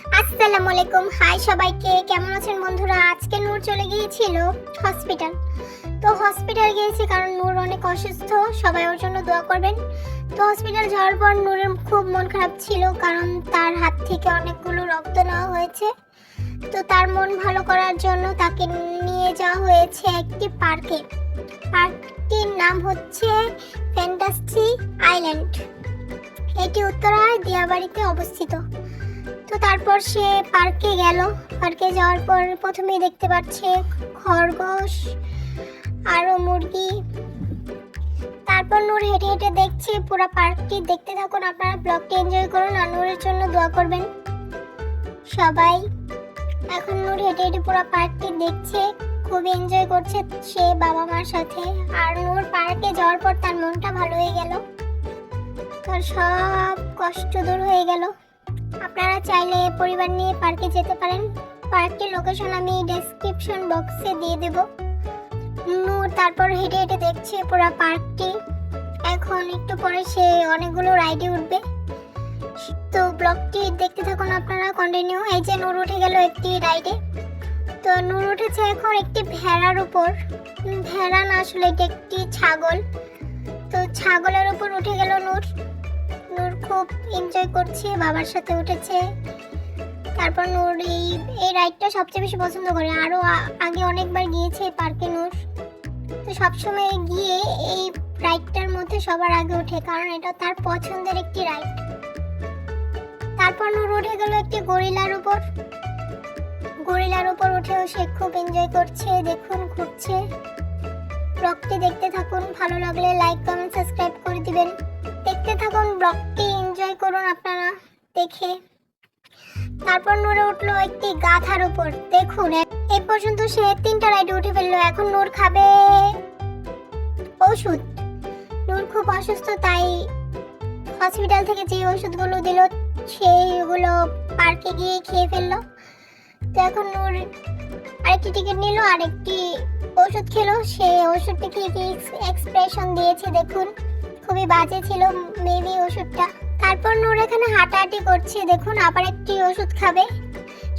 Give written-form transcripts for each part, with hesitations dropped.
আসসালামু আলাইকুম। হাই সবাইকে, কেমন আছেন বন্ধুরা? আজকে নূর চলে গিয়েছিল হসপিটাল। তো হসপিটাল গিয়েছে কারণ নূর অনেক অসুস্থ, সবাই ওর জন্য দোয়া করবেন। তো হসপিটাল যাওয়ার পর নূরের খুব মন খারাপ ছিল কারণ তার হাত থেকে অনেকগুলো রক্ত নেওয়া হয়েছে। তো তার মন ভালো করার জন্য তাকে নিয়ে যাওয়া হয়েছে একটি পার্কে। পার্কটির নাম হচ্ছে ফ্যান্টাসি আইল্যান্ড। এটি উত্তরায় দিয়াবাড়িতে অবস্থিত। তো তারপর সে পার্কে গেল। পার্কে যাওয়ার পর প্রথমেই দেখতে পাচ্ছে খরগোশ আরো মুরগি। তারপর নূর হেঁটে হেঁটে দেখছে পুরো পার্কটি। দেখতে থাকুন, আপনারা ব্লগটি এনজয় করুন আর নূরের জন্য দোয়া করবেন সবাই। এখন নূর হেঁটে হেঁটে পুরো পার্কটি দেখছে, খুব এনজয় করছে সে বাবা মার সাথে। আর নূর পার্কে যাওয়ার পর তার মনটা ভালো হয়ে গেল, তার সব কষ্ট দূর হয়ে গেল। আপনারা চাইলে পরিবার নিয়ে পার্কে যেতে পারেন। পার্কটির লোকেশন আমি ডেসক্রিপশন বক্সে দিয়ে দেব। নূর তারপর হেঁটে হেঁটে দেখছে পুরো পার্কটি। এখন একটু পরে সে অনেকগুলো রাইডে উঠবে। তো ব্লগটি দেখতে থাকুন আপনারা কন্টিনিউ। এই যে নূর উঠে গেল একটি রাইডে। তো নূর উঠেছে এখন একটি ভেড়ার উপর। ভেড়া না, আসলে এটা একটি ছাগল। তো ছাগলের উপর উঠে গেল নূর। নূর খুব এনজয় করছে, বাবার সাথে উঠেছে। তারপর নূর এই রাইডটা সবচেয়ে বেশি পছন্দ করে। আরো আগে অনেকবার গিয়েছে এই পার্কে নূর। তো সবসময় গিয়ে এই রাইডটার মধ্যে সবার আগে ওঠে কারণ এটা তার পছন্দের একটি রাইড। তারপর নূর উঠে গেল একটি গরিলার উপর। গরিলার উপর উঠেও সে খুব এনজয় করছে। দেখুন ঘুরছে। ব্লগটি দেখতে থাকুন, ভালো লাগলে লাইক কমেন্ট সাবস্ক্রাইব করে দিবেন। দেখতে থাকুন, ব্লগটি এনজয় করুন আপনারা দেখে। তারপর নূরে উঠলো একটি গাধার উপর। দেখুন এই পর্যন্ত সে 3টা রাইডে উঠে ফেললো। এখন নূর খাবে ওষুধ। নূর খুব অসুস্থ, তাই হসপিটাল থেকে যে ওষুধগুলো দিল সেইগুলো পার্কে গিয়ে খেয়ে ফেললো। তো এখন নূর আরেকটি টিকিট নিল, আরেকটি ওষুধ খেলো। সে ওষুধটি খেয়ে কি এক্সপ্রেশন দিয়েছে দেখুন, খুবই বাজে ছিল মেবি ওষুধটা। তারপর নূর এখানে হাঁটাহাঁটি করছে। দেখুন আবার একটি ওষুধ খাবে।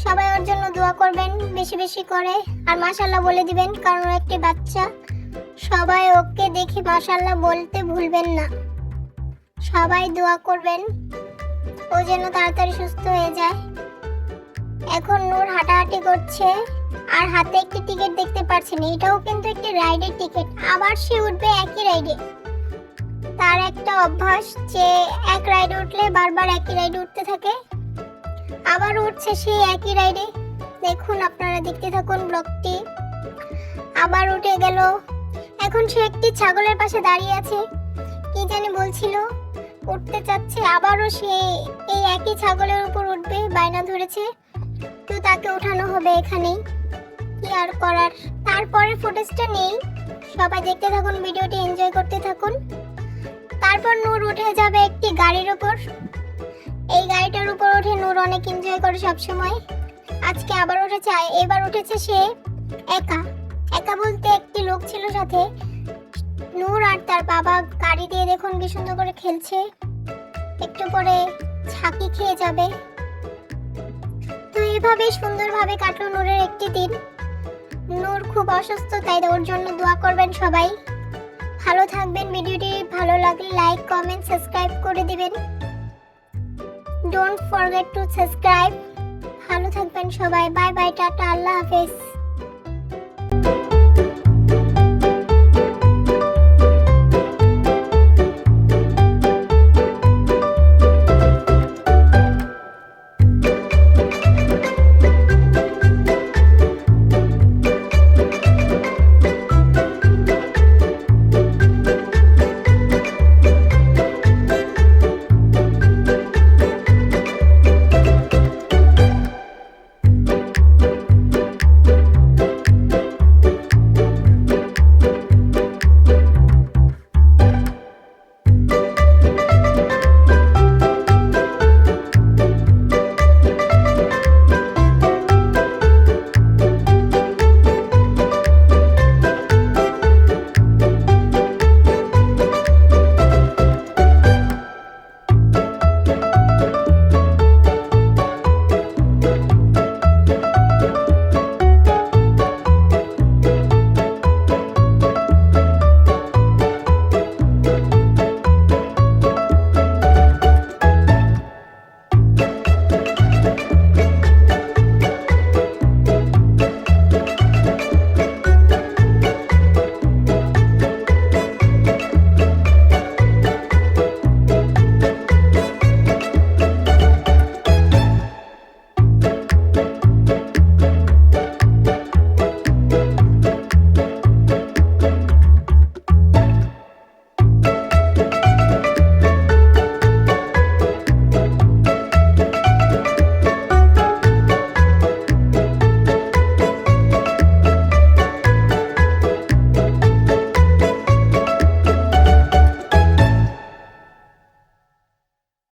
সবাই ওর জন্য দোয়া করবেন বেশি বেশি করে আর মাশাআল্লাহ বলে দিবেন কারণ ও একটি বাচ্চা। সবাই ওকে দেখে মাশাআল্লাহ বলতে ভুলবেন না। সবাই দোয়া করবেন ও যেন তাড়াতাড়ি সুস্থ হয়ে যায়। এখন নূর হাঁটাহাঁটি করছে আর হাতে একটি টিকিট দেখতে পাচ্ছেন। এটাও কিন্তু একটি রাইডের টিকিট। আবার সে উঠবে একই রাইডে। তার একটা অভ্যাস যে এক রাইডে উঠলে বারবার একই রাইডে উঠতে থাকে। আবার উঠছে সেই একই রাইডে। দেখুন আপনারা দেখতে থাকুন ব্লগটি। আবার উঠে গেল। এখন সে একটি ছাগলের পাশে দাঁড়িয়ে আছে, কি জানি বলছিল, উঠতে চাচ্ছে। আবারও সে এই একই ছাগলের উপর উঠবে, বায়না ধরেছে। তো তাকে উঠানো হবে এখানেই, কি আর করার। তারপরে ফুটেজটা নেই, সবাই দেখতে থাকুন, ভিডিওটি এনজয় করতে থাকুন। তারপর নূর উঠে যাবে একটি গাড়ির উপর। এই গাড়িটার উপর উঠে নূর অনেক এনজয় করে সবসময়। আজকে আবার উঠেছে, এবার উঠেছে সে একা। একা বলতে একটি লোক ছিল সাথে। নূর আর তার বাবা গাড়ি দিয়ে দেখুন কি সুন্দর করে খেলছে। একটু পরে ছাকি খেয়ে যাবে। তো এইভাবে সুন্দরভাবে কাটলো নূরের একটি দিন। নূর খুব অসুস্থ, তাই ওর জন্য দোয়া করবেন সবাই। ভালো থাকবেন। ভিডিওটি ভালো লাগলে লাইক কমেন্ট সাবস্ক্রাইব করে দিবেন। Don't forget to subscribe. ভালো থাকবেন সবাই। বাই বাই, টাটা, আল্লাহ হাফেজ।